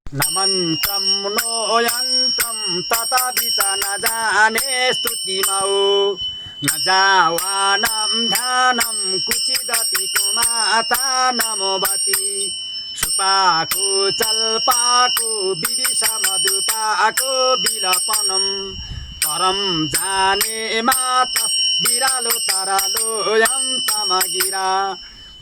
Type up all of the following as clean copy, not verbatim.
न मन्त्रं नो यन्त्रं तथापि च न जाने स्तुतिमौ न जावानं ध्यानं कुचिदपि कुमाता नमोवति सुपाको चल्पाको विविष मधुपाको विलपनं परं जाने मातस् बिरालो तरालो यं तमगिरा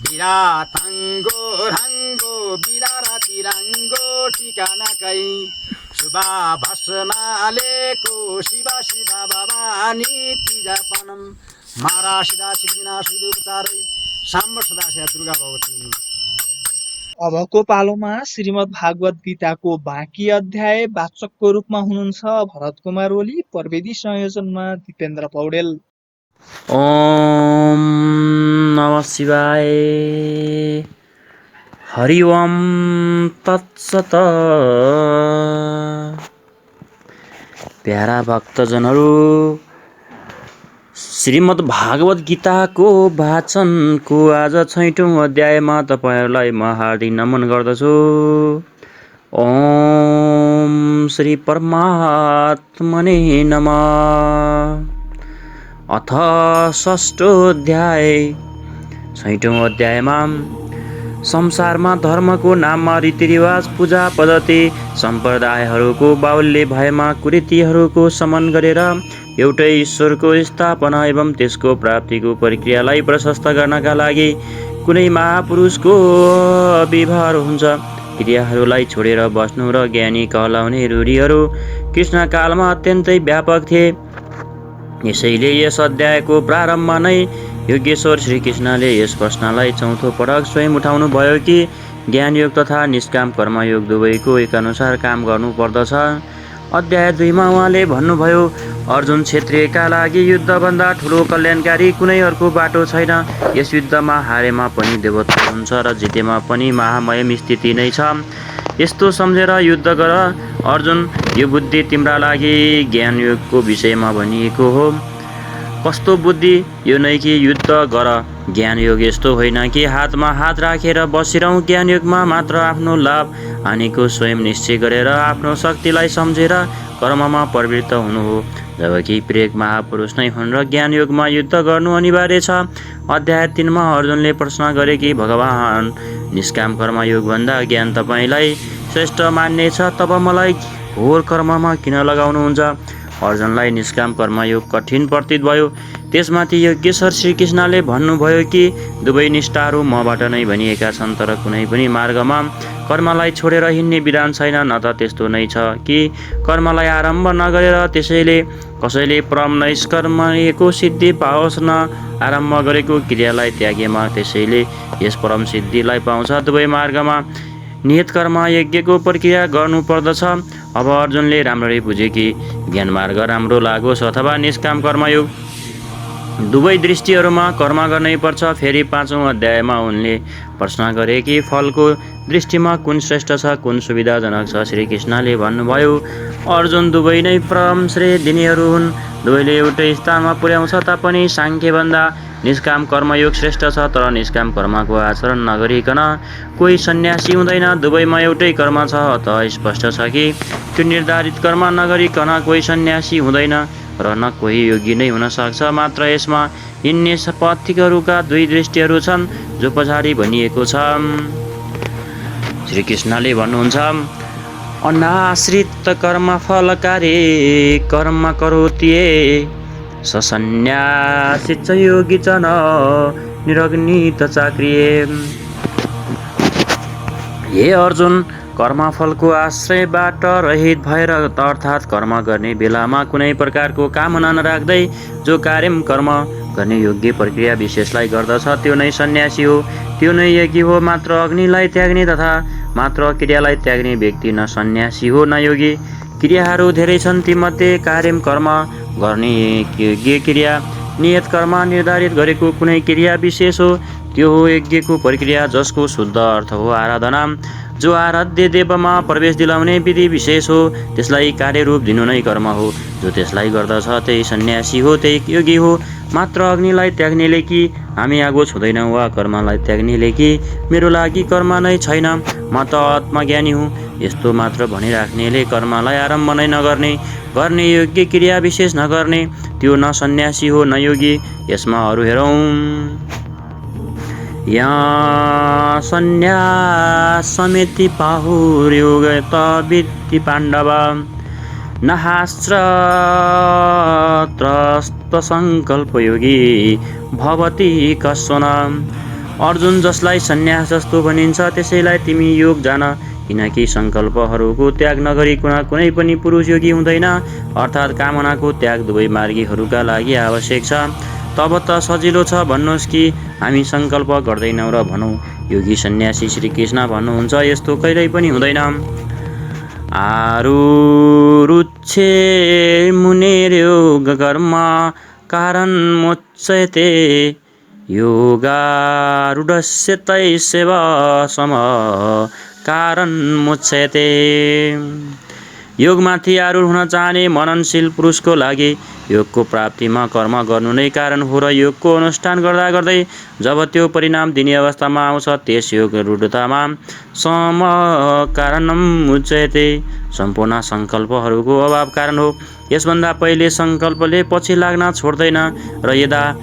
बिरातंगो रंगो बिरारा तिरंगो ठिकानाकै शुभा भस्मालेको शिवा शिवा भवानी तिजापनम मारा सिधा शिवजिना सुदुपचारै साम्ब सदा शिवा दुर्गा भगवती। अबको पालोमा श्रीमद् भागवत गीताको बाँकी अध्याय वाचकको रूपमा हुनुहुन्छ भरत कुमार ओली, प्रविधि संयोजनमा दिपेन्द्र पौडेल। ओम नमः शिवाय। हरि ओम तत्सत। प्यारा भक्तजनहरू, श्रीमद् भागवत गीताको वाचनको आज 6औं अध्यायमा तपाईहरुलाई म हार्दिक नमन गर्दछु। ओम श्री परमात्मने नमः। अथ षष्ठोऽध्याय। 6औं अध्यायमा संसारमा धर्मको नाममा रीतिरिवाज, पूजा पद्धति, सम्प्रदायहरूको बाहुल्य भएमा कुरीतिहरूको शमन गरेर एउटै ईश्वरको स्थापना एवं त्यसको प्राप्तिको प्रक्रियालाई प्रशस्त गर्नका लागि कुनै महापुरुषको आविर्भाव हुन्छ। क्रियाहरूलाई छोडेर बस्नु र ज्ञानी कहलाउने रूढिहरू कृष्णकालमा अत्यन्तै व्यापक थिए। यसैले यस अध्यायको प्रारम्भमा नै योगेश्वर श्रीकृष्णले यस प्रश्नलाई चौथो पटक स्वयं उठाउनु भयो कि ज्ञानयोग तथा निष्काम कर्मयोग दुवैको एकअनुसार काम गर्नु पर्दछ। अध्याय 2 मा उहाँले भन्नुभयो, अर्जुन क्षत्रियका लागि युद्धभन्दा ठुलो कल्याणकारी कुनै अर्को बाटो छैन। यस युद्धमा हारेमा पनि देवत्व हुन्छ र जितेमा पनि महामहिम स्थिति नै छ। यस्तो सम्झेर युद्ध गर अर्जुन। यो बुद्धि तिम्रा लागि ज्ञानयोगको विषयमा भनिएको हो। कस्तो बुद्धि? यो नै कि युद्ध गर। ज्ञानयोग यस्तो होइन कि हातमा हात राखेर बसिरहँ। ज्ञानयोगमा मात्र आफ्नो लाभ हानिको स्वयं निश्चय गरेर आफ्नो शक्तिलाई सम्झेर कर्ममा प्रवृत्त हुनु हो, जबकि प्रेरक महापुरुष नै हुन् र ज्ञानयोगमा युद्ध गर्नु अनिवार्य छ। अध्याय 3 मा अर्जुनले प्रश्न गरे कि भगवान, निष्काम कर्मयोगभन्दा ज्ञान तपाईलाई श्रेष्ठ मान्ने छ, तब मलाई घोर कर्ममा किन लगाउनुहुन्छ? अर्जुनलाई निष्काम कर्मयोग कठिन प्रतीत भयो। त्यसमाथि योगेश्वर श्रीकृष्णले भन्नुभयो कि दुवै निष्ठाहरू मबाट नै भनिएका छन्, तर कुनै पनि मार्गमा कर्मलाई छोडेर हिँड्ने विधान छैन। न त त्यस्तो नै छ कि कर्मलाई आरम्भ नगरेर त्यसैले कसैले परम नैष्कर्म्यको सिद्धि पाओस्, न आरम्भ गरेको क्रियालाई त्यागेमा त्यसैले यस परम सिद्धिलाई पाउँछ। दुवै मार्गमा नियत कर्म यज्ञको प्रक्रिया गर्नु पर्दछ। अब अर्जुनले राम्ररी बुझे कि ज्ञान मार्ग राम्रो लागोस् अथवा निष्काम कर्मयोग, दुवै दृष्टिहरूमा कर्म गर्नै पर्छ। फेरि 5औं अध्यायमा उनले प्रश्न गरे कि फलको दृष्टिमा कुन श्रेष्ठ छ, कुन सुविधाजनक छ? श्रीकृष्णले भन्नुभयो, अर्जुन, दुवै नै परम श्रेय दिनेहरू हुन्। दुवैले एउटै स्थानमा पुर्याउँछ तापनि सांख्यभन्दा निष्काम कर्मयोग श्रेष्ठ छ। तर निष्काम कर्मको आचरण नगरिकन कोही सन्यासी हुँदैन। दुवैमा एउटै कर्म छ। अतः स्पष्ट छ कि त्यो निर्धारित कर्म नगरिकन कोही सन्यासी हुँदैन र न कोही योगी नै हुन सक्छ। मात्र यसमा हिँड्ने पथिकहरूका दुई दृष्टिहरू छन्, जो पछाडि भनिएको छ। श्रीकृष्णले भन्नुहुन्छ, अनाश्रित कर्मफलकारी कर्म करोति ससन्यासी च योगी च न निरग्नित चाक्रिये। हे अर्जुन, कर्मफलको आश्रयबाट रहित भएर अर्थात् कर्म गर्ने बेलामा कुनै प्रकारको कामना नराख्दै जो कार्यम कर्म गर्ने योग्य प्रक्रिया विशेषलाई गर्दछ त्यो नै सन्यासी हो। त्यो नै यज्ञ हो। मात्र अग्निलाई त्याग्ने तथा मात्र क्रियालाई त्याग्ने व्यक्ति न सन्यासी हो न योगी। क्रियाहरू धेरै छन्, तीमध्ये कार्यम कर्म गर्ने यज्ञ क्रिया, नियत कर्म निर्धारित गरेको कुनै क्रिया विशेष हो, त्यो हो यज्ञको प्रक्रिया, जसको शुद्ध अर्थ हो आराधना। जो आराध्य देवमा प्रवेश दिलाउने विधि विशेष हो, त्यसलाई कार्यरूप दिनु नै कर्म हो। जो त्यसलाई गर्दछ त्यही सन्यासी हो, त्यही योगी हो। मात्र अग्निलाई त्याग्नेले कि हामी आगो छुँदैनौँ वा कर्मलाई त्याग्नेले कि मेरो लागि कर्म नै छैन, म त आत्मज्ञानी हुँ, यस्तो मात्र भनिराख्नेले कर्मलाई आरम्भ नै नगर्ने, गर्ने योग्य क्रिया विशेष नगर्ने, त्यो न सन्यासी हो न योगी। यसमा अरू हेरौँ। यहाँ सन्यास समेति पाहुर्योग वित्ति पाण्डव नहास्त्र त्रस्त सङ्कल्पयोगी भवति कस्वन। अर्जुन, जसलाई सन्यास जस्तो भनिन्छ त्यसैलाई तिमी योग जान, किनकि सङ्कल्पहरूको त्याग नगरी कुनै पनि पुरुष योगी हुँदैन, अर्थात् कामनाको त्याग दुवै मार्गीहरूका लागि आवश्यक छ। तब त सजिलो छ भन्नुहोस् कि हामी सङ्कल्प गर्दैनौँ र भनौँ योगी सन्यासी श्रीकृष्ण भन्नुहुन्छ, यस्तो कहिल्यै पनि हुँदैन। आरुरुच्छे मुनेर्योग कर्म कारण मोच्यते योगारूढस्य तैस्यैव सम कारण मोच्यते। योगमाथि आरूढ हुन चाहने मननशील पुरुषको लागि योगको प्राप्तिमा कर्म गर्नु नै कारण हो र योगको अनुष्ठान गर्दा गर्दै जब त्यो परिणाम दिने अवस्थामा आउँछ त्यस योग रूढतामा सम कारणम उच्यते, सम्पूर्ण सङ्कल्पहरूको अभाव कारण हो। यसभन्दा पहिले सङ्कल्पले पछि लाग्न छोड्दैन र यदा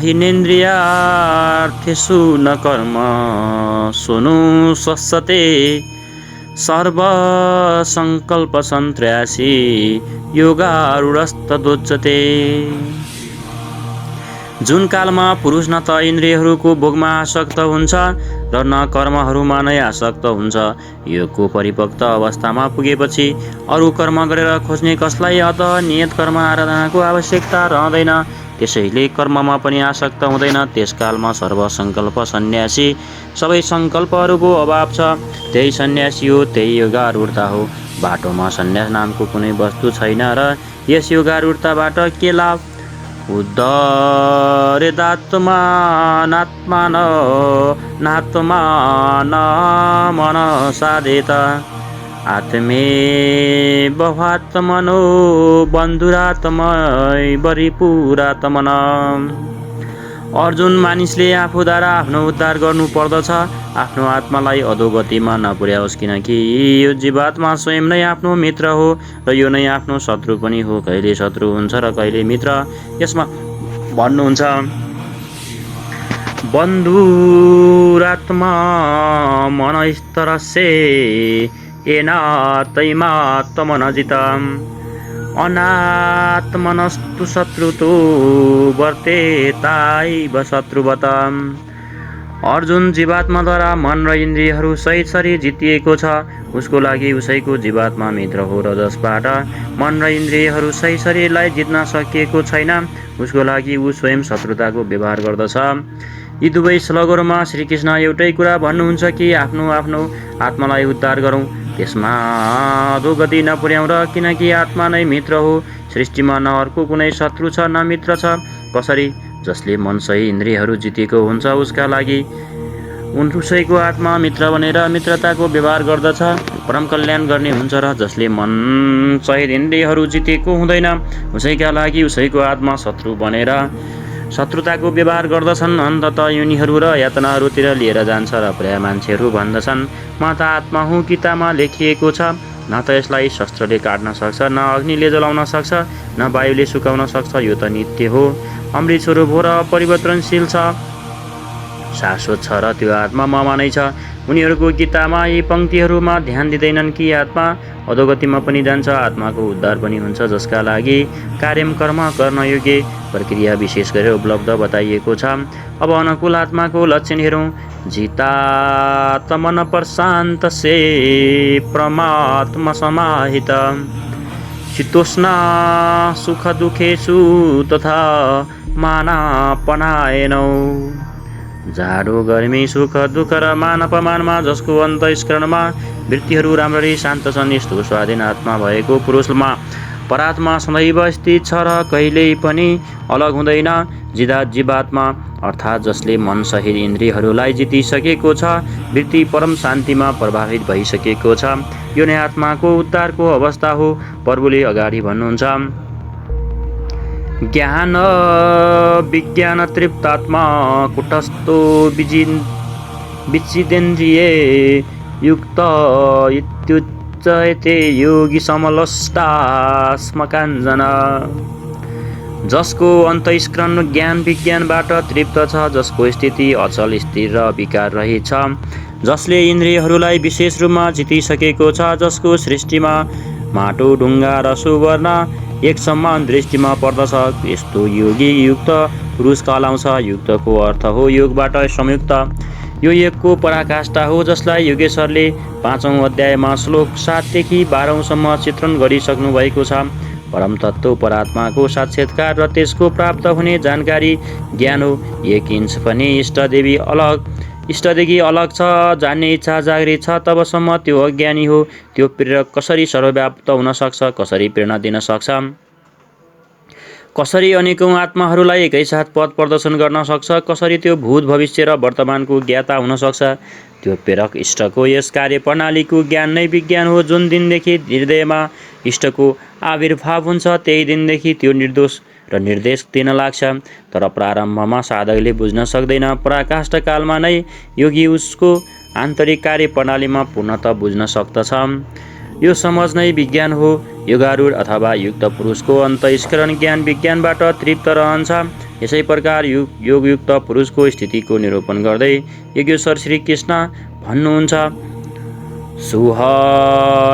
हिनेन्द्रियार्थेषु न कर्म सुनु स्वस्यते सर्व सङ्कल्प सन्त्र्यासी योगारूढस्तदुच्यते। जुन कालमा पुरुष न त इन्द्रियहरूको भोगमा आसक्त हुन्छ र न कर्महरूमा नै आसक्त हुन्छ, योगको परिपक्व अवस्थामा पुगेपछि अरू कर्म गरेर खोज्ने कसलाई अत नियत कर्म आराधनाको आवश्यकता रहँदैन, त्यसैले कर्ममा पनि आसक्त हुँदैन। त्यसकालमा सर्वसङ्कल्प सन्यासी, सबै सङ्कल्पहरूको अभाव छ, त्यही सन्यासी हो, त्यही योगारूढता हो। बाटोमा सन्यास नामको कुनै वस्तु छैन र यस योगारूढताबाट के लाभ? उद्धरेदात्मानात्मान नात्मान मन साधेत आत्मेवात्मनो बन्धुरात्मै बरिपुरात्मन। अर्जुन, मानिसले आफूद्वारा आफ्नो उद्धार गर्नु पर्दछ, आफ्नो आत्मालाई अधोगतिमा नपुर्याओस्, किनकि यो जीवात्मा स्वयं नै आफ्नो मित्र हो र यो नै आफ्नो शत्रु पनि हो। कहिले शत्रु हुन्छ र कहिले मित्र, यसमा भन्नुहुन्छ बन्धुरात्मा मनस्तरसे येनात्मैमात्मनजितम् अनात्मनस्तु शत्रुतो वर्तेताइव शत्रुवतम्। अर्जुन, जीवात्माद्वारा मन र इन्द्रियहरू सहित शरीर जितिएको छ, उसको लागि उसैको जीवात्मा मित्र हो र जसबाट मन र इन्द्रियहरू सहित शरीरलाई जित्न सकिएको छैन, उसको लागि ऊ स्वयं शत्रुताको व्यवहार गर्दछ। यी दुवै श्लोकहरूमा श्रीकृष्ण एउटै कुरा भन्नुहुन्छ कि आफ्नो आत्मालाई उद्धार गरौँ, त्यसमा अधोगति नपुर्याउँ र, किनकि आत्मा नै मित्र हो। सृष्टिमा न अर्को कुनै शत्रु छ न मित्र छ। कसरी? जसले मन सही इन्द्रियहरू जितेको हुन्छ उसका लागि उसैको आत्मा मित्र बनेर मित्रताको व्यवहार गर्दछ, परम कल्याण गर्ने हुन्छ, र जसले मन सहित इन्द्रियहरू जितेको हुँदैन उसैका लागि उसैको आत्मा शत्रु बनेर शत्रुताको व्यवहार गर्दछन्। अन्तत योनिहरू र यातनाहरूतिर लिएर जान्छ र प्राय मान्छेहरू भन्दछन् म त आत्मा हुँ, गीतामा लेखिएको छ, न त यसलाई शस्त्रले काट्न सक्छ, न अग्निले जलाउन सक्छ, न वायुले सुकाउन सक्छ, यो त नित्य हो, अमृत स्वरूप हो र परिवर्तनशील छ, शाश्वत छ र त्यो आत्मा ममा नै छ। उनीहरूको गीतामा यी पङ्क्तिहरूमा ध्यान दिँदैनन् कि आत्मा अधोगतिमा पनि जान्छ, आत्माको उद्धार पनि हुन्छ, जसका लागि कार्यम कर्म गर्न योग्य प्रक्रिया विशेष गरेर उपलब्ध बताइएको छ। अब अनुकूल आत्माको लक्षण हेरौँ। जितात्मन प्रशान्त से परमात्मा समाहित शीतोष्ण सुख दुखेषु तथा मानापनायनौ। जाडो गर्मी सुख दुःख र मान अपमानमा जसको अन्तस्करणमा वृत्तिहरू राम्ररी शान्त छन्, यस्तो स्वाधीन आत्मा भएको पुरुषमा परात्मा सदैव स्थित छ र कहिल्यै पनि अलग हुँदैन। जीवात्मा अर्थात् जसले मन सहित इन्द्रियहरूलाई जितिसकेको छ, वृत्ति परम शान्तिमा प्रभावित भइसकेको छ, यो नै आत्माको उद्धारको अवस्था हो। प्रभुले अगाडि भन्नुहुन्छ, ज्ञान विज्ञान तृप्तात्मा कुटस्थो विच्छिदेन्द्रिये युक्त इत्युच्यते योगी समलष्टा स्मकाञ्जन। जसको अन्तस्करण ज्ञान विज्ञानबाट तृप्त छ, जसको स्थिति अचल स्थिर र विकार रहित छ, जसले इन्द्रियहरूलाई विशेष रूपमा जितिसकेको छ, जसको सृष्टिमा माटो ढुङ्गा र सुवर्ण एक समान दृष्टिमा पर्दछ, यस्तो योगी युक्त पुरुष कहलाउँछ। युक्तको अर्थ हो योगबाट संयुक्त। यो योगको पराकाष्ठा हो, जसलाई योगेश्वरले 5औं अध्यायमा श्लोक 7 देखि 12 सम्म चित्रण गरिसक्नु भएको छ। परम तत्त्व परात्माको साक्षात्कार र त्यसको प्राप्त हुने जानकारी ज्ञान हो। एक इन्च पनि इष्टदेखि अलग छ, जान्ने इच्छा जागृत छ, तबसम्म त्यो अज्ञानी हो। त्यो प्रेरक कसरी सर्वव्याप्त हुन सक्छ, कसरी प्रेरणा दिन सक्छ, कसरी अनेकौं आत्माहरूलाई एकैसाथ पथ प्रदर्शन गर्न सक्छ, कसरी त्यो भूत भविष्य र वर्तमानको ज्ञाता हुन सक्छ, त्यो प्रेरक इष्टको यस कार्य प्रणालीको ज्ञान नै विज्ञान हो। जुन दिनदेखि हृदयमा इष्टको आविर्भाव हुन्छ, त्यही दिनदेखि त्यो निर्दोष र निर्देश दिन लाग्छ। तर प्रारम्भमा साधकले बुझ्न सक्दैन। पराकाष्ठ कालमा नै योगी उसको आन्तरिक कार्य प्रणालीमा पूर्णतः बुझ्न सक्दछ। यो समझ नै विज्ञान हो। योगारूढ अथवा युक्त पुरुषको अन्तस्करण ज्ञान विज्ञानबाट तृप्त रहन्छ। यसै प्रकार योगयुक्त पुरुषको स्थितिको निरूपण गर्दै योगेश्वर श्री कृष्ण भन्नुहुन्छ, सुह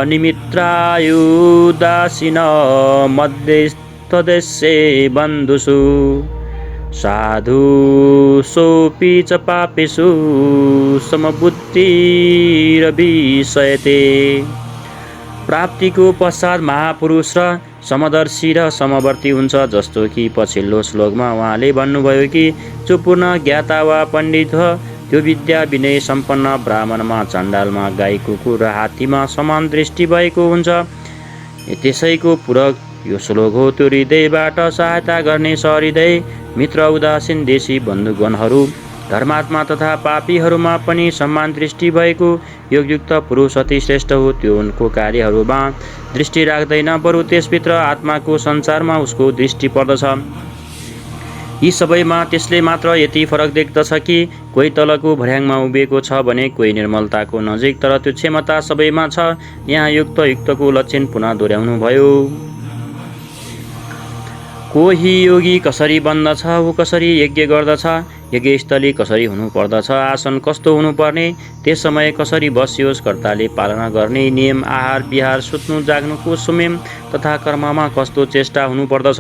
निमित्रायुदासीन मध्यस्थदेशे बन्धुषु साधु सोऽपि च पापेषु समबुद्धिरभिशयते। प्राप्तिको पश्चात महापुरुष र समदर्शी र समवर्ती हुन्छ। जस्तो कि पछिल्लो श्लोकमा उहाँले भन्नुभयो कि जो पूर्ण ज्ञाता वा पण्डित हो, त्यो विद्या विनय सम्पन्न, ब्राह्मणमा चण्डालमा गाई कुकुर र हात्तीमा समान दृष्टि भएको हुन्छ। त्यसैको पूरक यो श्लोक हो। त्यो हृदयबाट सहायता गर्ने सहृदय मित्र, उदासीन देशी बन्धुगणहरू, धर्मात्मा तथा पापीहरूमा पनि समान दृष्टि भएको योगयुक्त पुरुष अति श्रेष्ठ हो। त्यो उनको कार्यहरूमा दृष्टि राख्दैन, बरु त्यसभित्र आत्माको संसारमा उसको दृष्टि पर्दछ। यी सबैमा त्यसले मात्र यति फरक देख्दछ कि कोही तलको भर्याङमा उभिएको छ भने कोही निर्मलताको नजिक, तर त्यो क्षमता सबैमा छ। यहाँ युक्तको लक्षण पुनः दोहोऱ्याउनु भयो। कोही योगी कसरी बन्दछ, ऊ कसरी यज्ञ गर्दछ, यज्ञस्थली कसरी हुनुपर्दछ, आसन कस्तो हुनुपर्ने, त्यस समय कसरी बस्योस्, कर्ताले पालना गर्ने नियम, आहार विहार, सुत्नु जाग्नुको संयम तथा कर्ममा कस्तो चेष्टा हुनुपर्दछ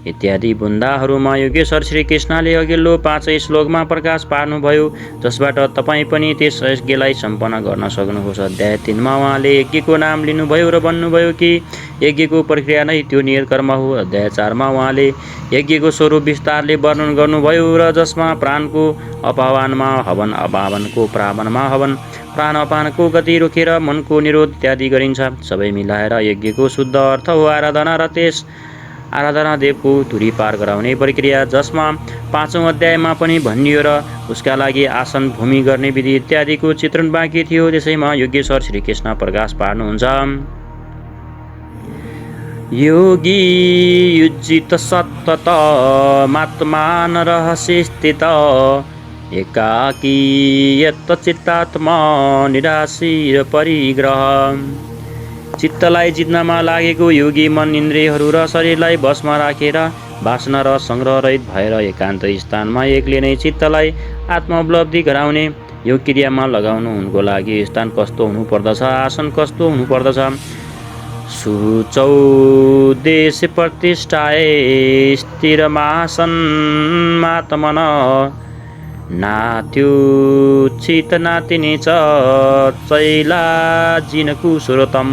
इत्यादि बुन्दाहरूमा योगेश्वर श्री कृष्णले अघिल्लो 5 श्लोकमा प्रकाश पार्नुभयो, जसबाट तपाईँ पनि त्यस यज्ञलाई सम्पन्न गर्न सक्नुहोस्। अध्याय 3मा उहाँले यज्ञको नाम लिनुभयो र भन्नुभयो कि यज्ञको प्रक्रिया नै त्यो नियत कर्म हो। अध्याय 4मा उहाँले यज्ञको स्वरूप विस्तारले वर्णन गर्नुभयो र जसमा प्राणको अपावानमा हवन, अपावनको प्रावनमा हवन, प्राण अपानको गति रोकेर मनको निरोध इत्यादि गरिन्छ। सबै मिलाएर यज्ञको शुद्ध अर्थ हो आराधना र त्यस आराधना देवको धुरी पार गराउने प्रक्रिया, जसमा 5औं अध्यायमा पनि भनियो र उसका लागि आसन भूमि गर्ने विधि इत्यादिको चित्रण बाँकी थियो। त्यसैमा योगेश्वर श्री कृष्ण प्रकाश पार्नुहुन्छ। योगी युजित सतत मात्मान रहस्य स्थित एकाकी यत चित्तात्मा निराशीर परिग्रह। चित्तलाई जित्नमा लागेको योगी मन इन्द्रियहरू र शरीरलाई बसमा राखेर वासना र सङ्ग्रह रहित भएर एकान्त स्थानमा एक्लै नै चित्तलाई आत्म उपलब्धि गराउने यो क्रियामा लगाउनु उनको लागि स्थान कस्तो हुनुपर्दछ, आसन कस्तो हुनुपर्दछ। सुचौ देश प्रतिष्ठाए स्थिरमासन्मात्मन नात्युचित नातिनी च चैलाजिनको सुरतम।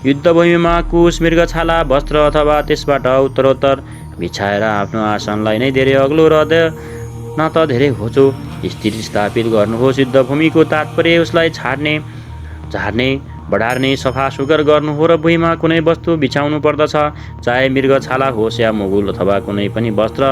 युद्धभूमिमा कुश, मृगछाला, वस्त्र अथवा त्यसबाट उत्तरोत्तर बिछाएर आफ्नो आसनलाई नै धेरै अग्लो र न त धेरै होचो स्थिर स्थापित गर्नुहोस्। युद्धभूमिको तात्पर्य उसलाई छाड्ने, झार्ने, बढार्ने, सफा सुग्घर गर्नु हो र भुइँमा कुनै वस्तु बिछाउनु पर्दछ, चाहे मृगछाला होस् या मुगुल अथवा कुनै पनि वस्त्र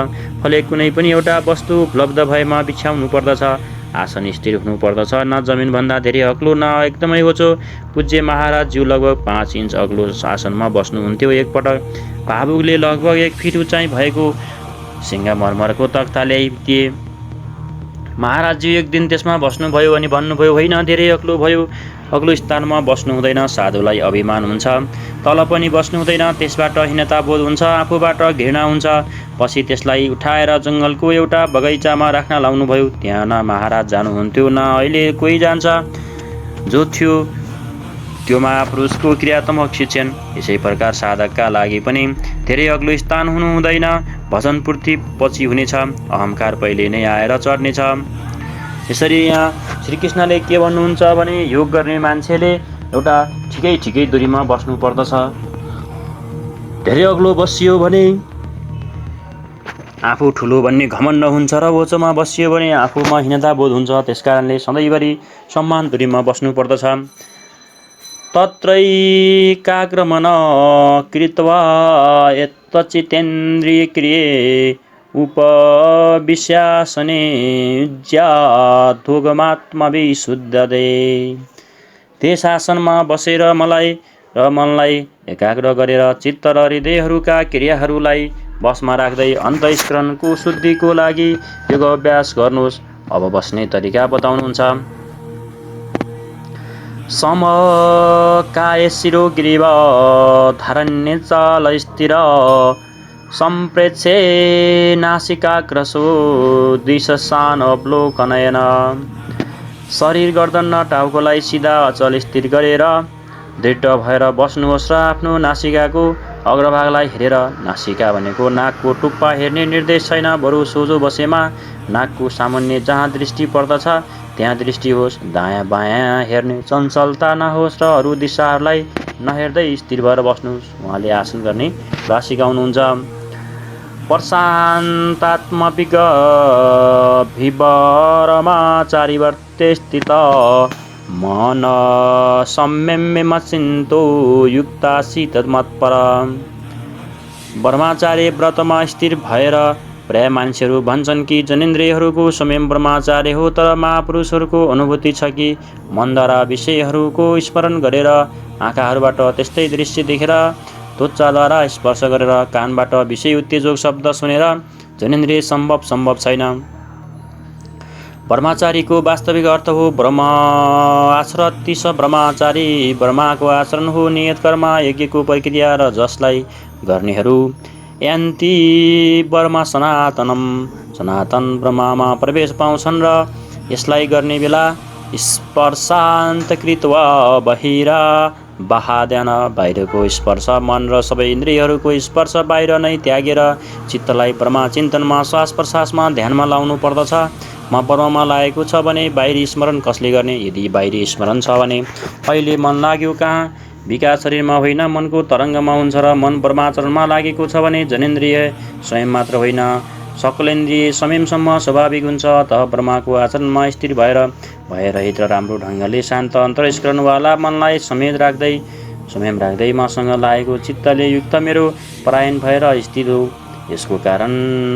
फलेक कुनै पनि एउटा वस्तु उपलब्ध भएमा बिछाउनु पर्दछ। आसन स्थिर हुनुपर्दछ, न जमिनभन्दा धेरै अग्लो न एकदमै होचो। पूज्य महाराजज्यू लगभग 5 इन्च अग्लो आसनमा बस्नुहुन्थ्यो। एकपटक भावुकले लगभग 1 फिट उचाइ भएको सिङ्गमर्मरको तख्ता ल्याइदिए। महाराजज्यू एक दिन त्यसमा बस्नुभयो अनि भन्नुभयो, होइन, धेरै अग्लो भयो, अग्लो स्थानमा बस्नु हुँदैन, साधुलाई अभिमान हुन्छ। तल पनि बस्नु हुँदैन, त्यसबाट हीनता बोध हुन्छ, आफूबाट घृणा हुन्छ। पछि त्यसलाई उठाएर जङ्गलको एउटा बगैँचामा राख्न लाउनुभयो। त्यहाँ न महाराज जानुहुन्थ्यो न अहिले कोही जान्छ। जो थियो त्यो महापुरुषको क्रियात्मक शिक्षण। यसै प्रकार साधकका लागि पनि धेरै अग्लो स्थान हुनु हुँदैन। भजन पूर्ति पछि हुनेछ, अहङ्कार पहिले नै आएर चढ्नेछ। यसरी यहाँ श्रीकृष्णले के भन्नुहुन्छ भने योग गर्ने मान्छेले एउटा ठिकै दूरीमा बस्नु पर्दछ। धेरै अग्लो बसियो भने आफू ठुलो भन्ने घमण्ड हुन्छ र होचोमा बसियो भने आफूमा हीनता बोध हुन्छ। त्यसकारणले सधैँभरि समान दूरीमा बस्नु पर्दछ। तत्रैकाग्रमन कृत्वा यत्तचितेन्द्रिय क्रिये उपविश्यासने ज्याधोगमात्मविशुद्धदे। त्यस आसनमा बसेर मलाई र मनलाई एकाग्र गरेर चित्त र हृदयहरूका क्रियाहरूलाई बसमा राख्दै अन्तःस्करणको शुद्धिको लागि योग अभ्यास गर्नुहोस्। अब बस्ने तरिका बताउनुहुन्छ। समकाय शिरो ग्रीव धारण्य चाल स्थिर सम्प्रेक्षे नासिकाग्रसो द्विषसान अवलोकनयन। शरीर गर्दन र टाउकोलाई सिधा अचल स्थिर गरेर दृढ भएर बस्नुहोस् र आफ्नो नासिकाको अग्रभागलाई हेरेर, नासिका भनेको नाकको टुप्पा हेर्ने निर्देश छैन, बरु सोझो बसेमा नाकको सामान्य जहाँ दृष्टि पर्दछ त्यहाँ दृष्टि होस्। दायाँ बायाँ हेर्ने चञ्चलता नहोस् र अरू दिशाहरूलाई नहेर्दै स्थिर भएर बस्नुहोस्। उहाँले आसन गर्ने कुरा सिकाउनुहुन्छ। प्रशान्तात्मविग विवरमाचारिवर्ते स्थित मन संयम्यमचिन्तो युक्तासीत मत्पर। ब्रह्मचार्य व्रतमा स्थिर भएर प्राय मान्छेहरू भन्छन् कि जनेन्द्रियहरूको संयम ब्रह्मचार्य हो, तर महापुरुषहरूको अनुभूति छ कि मनद्वारा विषयहरूको स्मरण गरेर, आँखाहरूबाट त्यस्तै दृश्य देखेर, त्वचाद्वारा स्पर्श गरेर, कानबाट विषय उत्तेजक शब्द सुनेर जनेन्द्रिय सम्भव छैन। ब्रह्मचारीको वास्तविक अर्थ हो ब्रह्म आचरति स ब्रह्मचारी। ब्रह्माको आचरण हो नियत कर्म, यज्ञको प्रक्रिया र जसलाई गर्नेहरू यान्ति ब्रह्म सनातनम। सनातन ब्रह्ममा प्रवेश पाउँछन् र यसलाई गर्ने बेला स्पर्शान्त कृत्वा बहिरा बहाद्यान। बाहिरको स्पर्श मन र सबै इन्द्रियहरूको स्पर्श बाहिर नै त्यागेर चित्तलाई ब्रह्म चिन्तनमा श्वास प्रश्वासमा ध्यानमा लाउनु पर्दछ। म ब्रह्ममा लागेको छ भने बाहिरी स्मरण कसले गर्ने? यदि बाहिरी स्मरण छ भने अहिले मन लाग्यो कहाँ? विकार शरीरमा होइन, मनको तरङ्गमा हुन्छ र मन ब्रह्माचरणमा लागेको छ भने जनेन्द्रिय स्वयं मात्र होइन, सकलेन्द्रिय संयमसम्म स्वाभाविक हुन्छ। अतः ब्रह्माको आचरणमा स्थिर भयरहित र राम्रो ढङ्गले शान्त अन्तर्स्करणवाला मनलाई संयम राख्दै मसँग लागेको चित्तले युक्त मेरो परायण भएर स्थित हो। यसको कारण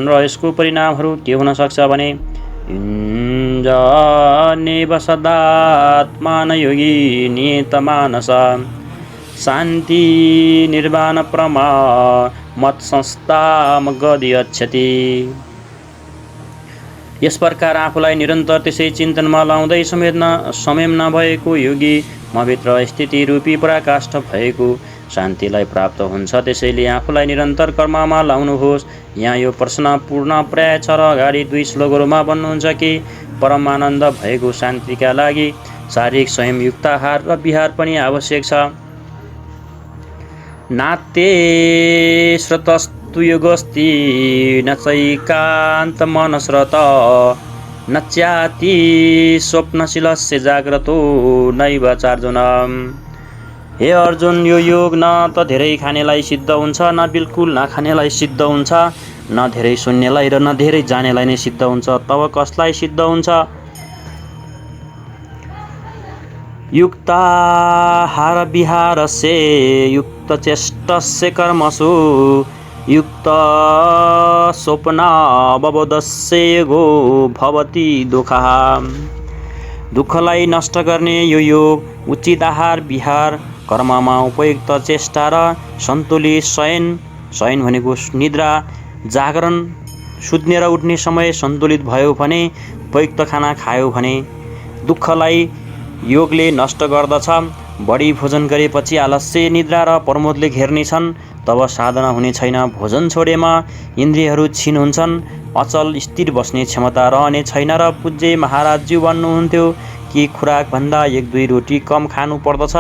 र यसको परिणामहरू के हुन सक्छ भने इन्द्रनेव सदात्मान योगी नियतमानस शान्ति निर्वाण प्रमा मत संस्थाम गदियच्छति। यस प्रकार आफूलाई निरन्तर त्यसै चिन्तनमा लाउँदै संयम नभएको योगी मभित्र स्थिति रूपी पराकाष्ठ भएको शान्तिलाई प्राप्त हुन्छ। त्यसैले आफूलाई निरन्तर कर्ममा लाउनुहोस्। यहाँ यो प्रश्न पूर्ण पर्याय छ र अगाडि 2 श्लोकहरूमा भन्नुहुन्छ कि परमानन्द भएको शान्तिका लागि शारीरिक संयमयुक्त आहार र विहार पनि आवश्यक छ। नाते श्रतस्तु योगस्ति न चैकान्त मनस्रत न च्याति स्वप्नशीलस्य जाग्रतो नैव चार्जुन। हे अर्जुन, यो योग न त धेरै खानेलाई सिद्ध हुन्छ, न बिल्कुल नखानेलाई सिद्ध हुन्छ, न धेरै सुन्नेलाई र न धेरै जानेलाई नै सिद्ध हुन्छ। तब कसलाई सिद्ध हुन्छ? युक्ताहार विहारस्य युक्तचेष्टस्य कर्मसु युक्त स्वप्नावबोधस्य योगो भवति दुःखः। दुःखलाई नष्ट गर्ने यो योग उचित आहार विहार, कर्ममा उपयुक्त चेष्टा र सन्तुलित शयन भनेको निद्रा, जागरण, सुत्ने र उठ्ने समय सन्तुलित भयो भने, उपयुक्त खाना खायो भने दुःखलाई योगले नष्ट गर्दछ। बढी भोजन गरेपछि आलस्य, निद्रा र प्रमोदले घेर्नेछन्, तब साधना हुने छैन। भोजन छोडेमा इन्द्रियहरू क्षीण हुन्छन्, अचल स्थिर बस्ने क्षमता रहने छैन र पूज्य महाराजज्यू भन्नुहुन्थ्यो कि खुराकभन्दा 1-2 रोटी कम खानु पर्दछ।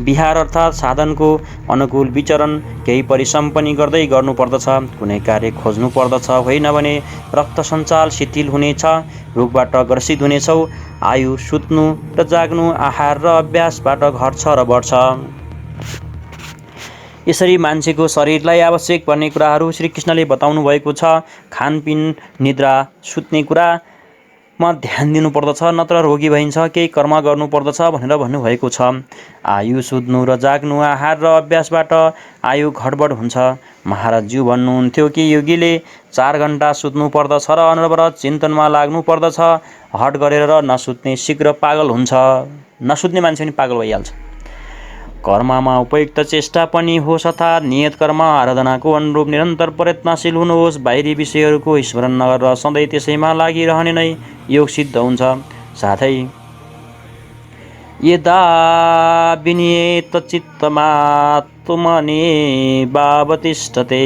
विहार अर्थात् साधनको अनुकूल विचरण, केही परिश्रम पनि गर्दै गर्नुपर्दछ। कुनै कार्य खोज्नु पर्दछ, होइन भने रक्त सञ्चाल शिथिल हुनेछ, रोगबाट ग्रसित हुनेछौ। आयु, सुत्नु र जाग्नु, आहार र अभ्यासबाट घट्छ र बढ्छ। यसरी मान्छेको शरीरलाई आवश्यक पर्ने कुराहरू श्रीकृष्णले बताउनु भएको छ। खानपिन, निद्रा, सुत्ने कुरामा ध्यान दिनुपर्दछ, नत्र रोगी भइन्छ। केही कर्म गर्नुपर्दछ भनेर भन्नुभएको छ। आयु, सुत्नु र जाग्नु, आहार र अभ्यासबाट आयु घटबढ हुन्छ। महाराजज्यू भन्नुहुन्थ्यो कि योगीले 4 घण्टा सुत्नु पर्दछ र अनवरत चिन्तनमा लाग्नु पर्दछ। हट गरेर नसुत्ने शीघ्र पागल हुन्छ। नसुत्ने मान्छे पनि पागल भइहाल्छ। कर्ममा उपयुक्त चेष्टा पनि होस् अर्थात् नियत कर्म आराधनाको अनुरूप निरन्तर प्रयत्नशील हुनुहोस्। बाहिरी विषयहरूको स्मरण नगरेर सधैँ त्यसैमा लागिरहने नै योग सिद्ध हुन्छ। साथै यदा विनियत चित्तमात्मनि भावतिष्ठते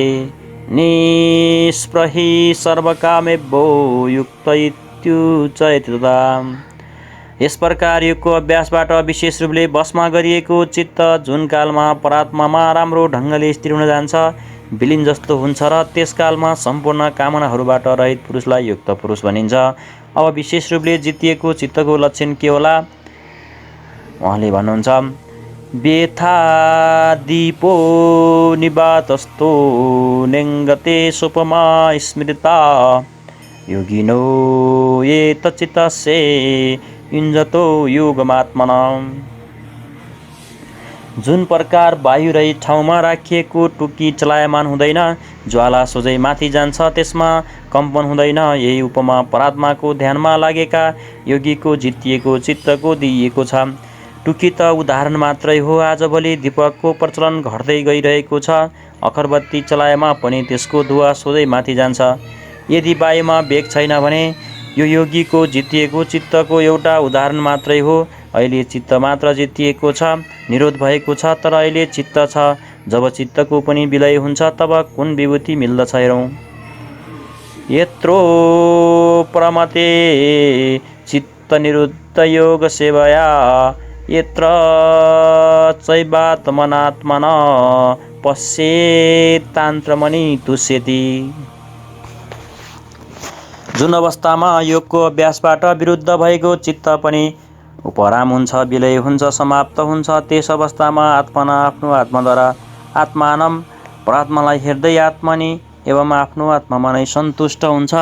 निस्पृही सर्वकामेभ्यो युक्त इत्युच्यते तदा। यस प्रकार योगको अभ्यासबाट विशेष रूपले वशमा गरिएको चित्त जुन कालमा परात्मामा राम्रो ढङ्गले स्थिर हुन जान्छ, विलीन जस्तो हुन्छ र त्यस कालमा सम्पूर्ण कामनाहरूबाट रहित पुरुषलाई युक्त पुरुष भनिन्छ। अब विशेष रूपले जितिएको चित्तको लक्षण के होला? उहाँले भन्नुहुन्छ, व्यथा दीपो निवातस्तो नेङ्गते सोपमा स्मृता योगिनो ये तच्चित्तस्य युञ्जतो योगमात्मना। जुन प्रकार वायु रहित ठाउँमा राखिएको टुकी चलायमान हुँदैन, ज्वाला सोझै माथि जान्छ, त्यसमा कम्पन हुँदैन। यही उपमा परात्माको ध्यानमा लागेका योगीको जितिएको चित्तको दिइएको छ। टुकी त उदाहरण मात्रै हो। आजभोलि दीपकको प्रचलन घट्दै गइरहेको छ। अगरबत्ती चलाएमा पनि त्यसको धुवा सोझै माथि जान्छ। यदि वायुमा वेग छैन भने यो योगीको जितिएको चित्तको एउटा उदाहरण मात्रै हो। अहिले चित्त मात्र जितिएको छ, निरोध भएको छ, तर अहिले चित्त छ। जब चित्तको पनि विलय हुन्छ तब कुन विभूति मिल्दछ हेरौँ। यत्रो प्रमते चित्त निरुद्ध योग सेवया यत्र चैवात्मनात्मन पश्येत्तान्त्रमणि तुष्यति। जुन अवस्थामा योगको अभ्यासबाट विरुद्ध भएको चित्त पनि उपराम हुन्छ, विलय हुन्छ, समाप्त हुन्छ, त्यस अवस्थामा आत्मना आफ्नो आत्माद्वारा आत्मानम परात्मालाई हेर्दै आत्मनि एवं आफ्नो आत्मामा नै सन्तुष्ट हुन्छ।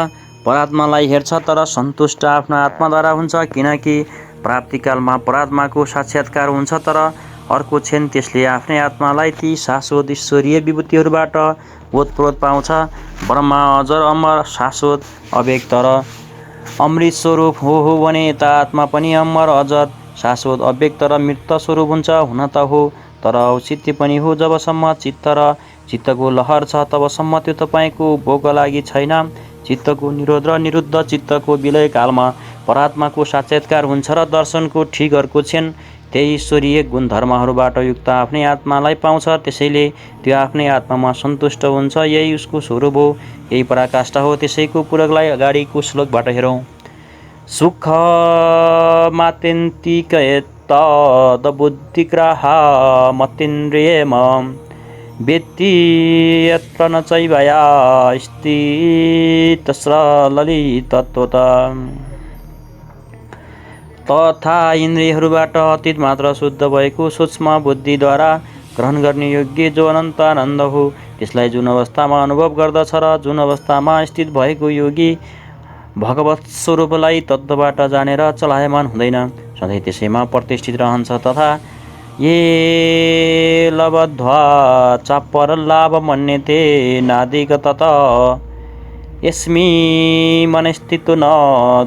परात्मालाई हेर्छ तर सन्तुष्ट आफ्नो आत्माद्वारा हुन्छ, किनकि प्राप्तिकालमा परात्माको साक्षात्कार हुन्छ, तर अर्को क्षण त्यसले आफ्नै आत्मालाई ती शाश्वत ईश्वरीय विभूतिहरूबाट ओतप्रोत पाउँछ। ब्रह्मा अजर अमर शाश्वत अव्यक्त र अमृत स्वरूप हो भने यता आत्मा पनि अमर अजर शाश्वत अव्यक्त र मृत स्वरूप हुन्छ। हुन त हो, तर औचित्य पनि हो। जबसम्म चित्त र चित्तको लहर छ तबसम्म त्यो तपाईँको उपभोगका लागि छैन। चित्तको निरोध र निरुद्ध चित्तको विलय कालमा परात्माको साक्षात्कार हुन्छ र दर्शनको ठिक अर्को क्षण त्यही ईश्वरीय गुणधर्महरूबाट युक्त आफ्नै आत्मालाई पाउँछ। त्यसैले त्यो आफ्नै आत्मामा सन्तुष्ट हुन्छ। यही उसको स्वरूप हो, यही पराकाष्ठा हो। त्यसैको पूरकलाई अगाडिको श्लोकबाट हेरौँ। सुखमात्यन्तिकयत्तदबुद्धिग्राहा मतीन्द्रियम वेत्ति यत्र न चैवया स्थितस्र ललितत्वता। तथा इन्द्रियहरूबाट अतीत मात्र शुद्ध भएको सूक्ष्म बुद्धिद्वारा ग्रहण गर्ने योग्य जो अनन्त आनन्द हो त्यसलाई जुन अवस्थामा अनुभव गर्दछ र जुन अवस्थामा स्थित भएको योगी भगवत स्वरूपलाई तत्त्वबाट जानेर चलायमान हुँदैन, सधैँ त्यसैमा प्रतिष्ठित रहन्छ। तथा ये लब्ध्वा चापरलाभ मन्यते नादिगतत यस्मि मनस्थितो न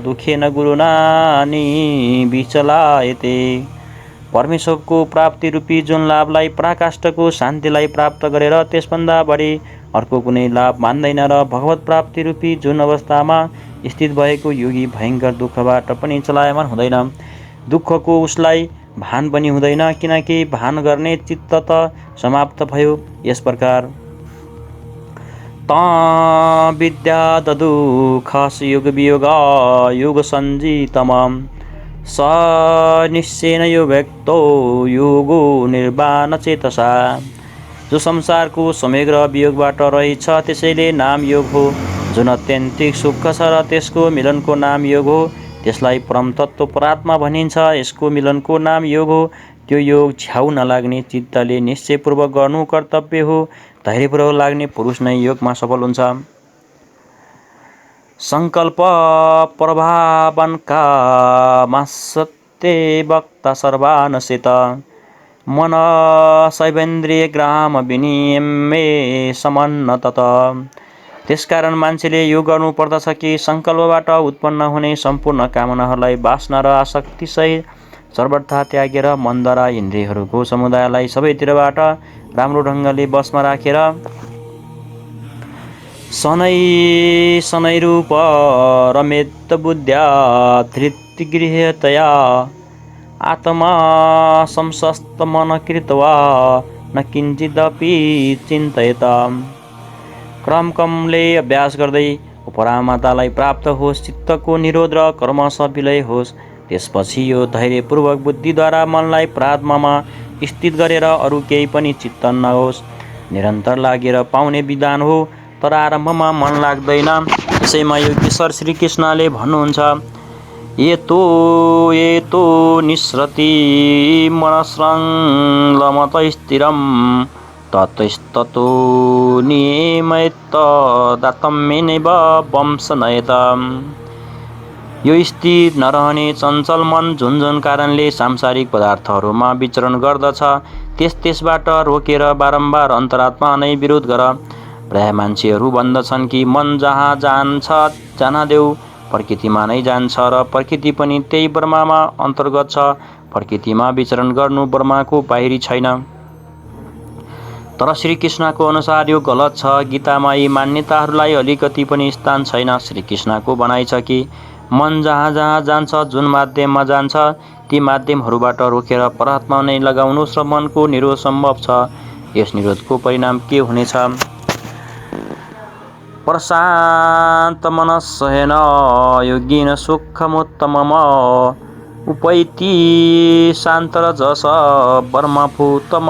दुखेन गुरुना नि विचलायते। परमेश्वरको प्राप्ति रूपी जुन लाभलाई पराकाष्ठको शान्तिलाई प्राप्त गरेर त्यसभन्दा बढी अर्को कुनै लाभ मान्दैन र भगवत प्राप्ति रूपी जुन अवस्थामा स्थित भएको योगी भयङ्कर दुःखबाट पनि चलायमान हुँदैन। दुःखको उसलाई भान पनि हुँदैन, किनकि भान गर्ने चित्त त समाप्त भयो। यस प्रकार विद्या दुःखस योग वियोग योग सञ्जितम स निश्चयेन यो व्यक्तो योगो निर्वाण चेतसा। जो संसारको समग्र वियोगबाट रहेछ त्यसैले नाम योग हो। जुन अत्यन्तिक सुख छ र त्यसको मिलनको नाम योग हो त्यसलाई परम तत्त्व परात्मा भनिन्छ। यसको मिलनको नाम योग हो। त्यो योग झ्याउ नलाग्ने चित्तले निश्चयपूर्वक गर्नु कर्तव्य हो। धैर्यपूर्वक लाग्ने पुरुष नै योगमा सफल हुन्छ। संकल्प प्रभावन कामसत्ते वक्ता सर्वानसित मन शैवेन्द्रिय ग्राम विनियमे समन्नतत। त्यसकारण मान्छेले यो गर्नु पर्दछ कि संकल्पबाट उत्पन्न हुने सम्पूर्ण कामनाहरूलाई वासना र आसक्तिसहित सर्वथा त्यागेर मनद्वारा इन्द्रियहरूको समुदायलाई सबैतिरबाट राम्रो ढङ्गले बसमा राखेर शनै शनैरूप रमेत बुद्ध्या धृतिगृह्यतया आत्मा संसस्त मन कृत्वा न किञ्चिदपि चिन्तयत। क्रमकमले अभ्यास गर्दै परामातालाई प्राप्त होस्, चित्तको निरोध र कर्मश विलय होस्। त्यसपछि यो धैर्यपूर्वक बुद्धिद्वारा मनलाई परात्मामा स्थित गरेर अरू केही पनि चित्त नहोस्। निरन्तर लागेर पाउने विधान हो, तर आरम्भमा मन लाग्दैन। त्यसैमा योगेश्वर श्रीकृष्णले भन्नुहुन्छ, ये तो निःसृति मनस्रङ्लमत स्थिरं ततस्ततो नियमयत्तदात्म्येनैव वंशनयत। यो स्थिर नरहने चञ्चल मन जुन जुन कारणले सांसारिक पदार्थहरूमा विचरण गर्दछ त्यसबाट रोकेर बारम्बार अन्तरात्मा नै विरोध गर। प्राय मान्छेहरू भन्दछन् कि मन जहाँ जान्छ जान देऊ, प्रकृतिमा नै जान्छ र प्रकृति पनि त्यही ब्रह्मामा अन्तर्गत छ। प्रकृतिमा विचरण गर्नु ब्रह्माको बाहिरी छैन। तर श्रीकृष्णको अनुसार यो गलत छ। गीतामा यी मान्यताहरूलाई अलिकति पनि स्थान छैन। श्रीकृष्णको भनाइ छ कि मन जहाँ जहाँ जान्छ, जुन माध्यममा जान्छ ती माध्यमहरूबाट रोकेर परमात्मा नै लगाउनुहोस् र मनको निरोध सम्भव छ। यस निरोधको परिणाम के हुनेछ? प्रशान्त मनस्सहेन योगिन सुखमुत्तमम उपैति शान्तरजस ब्रह्मभूतम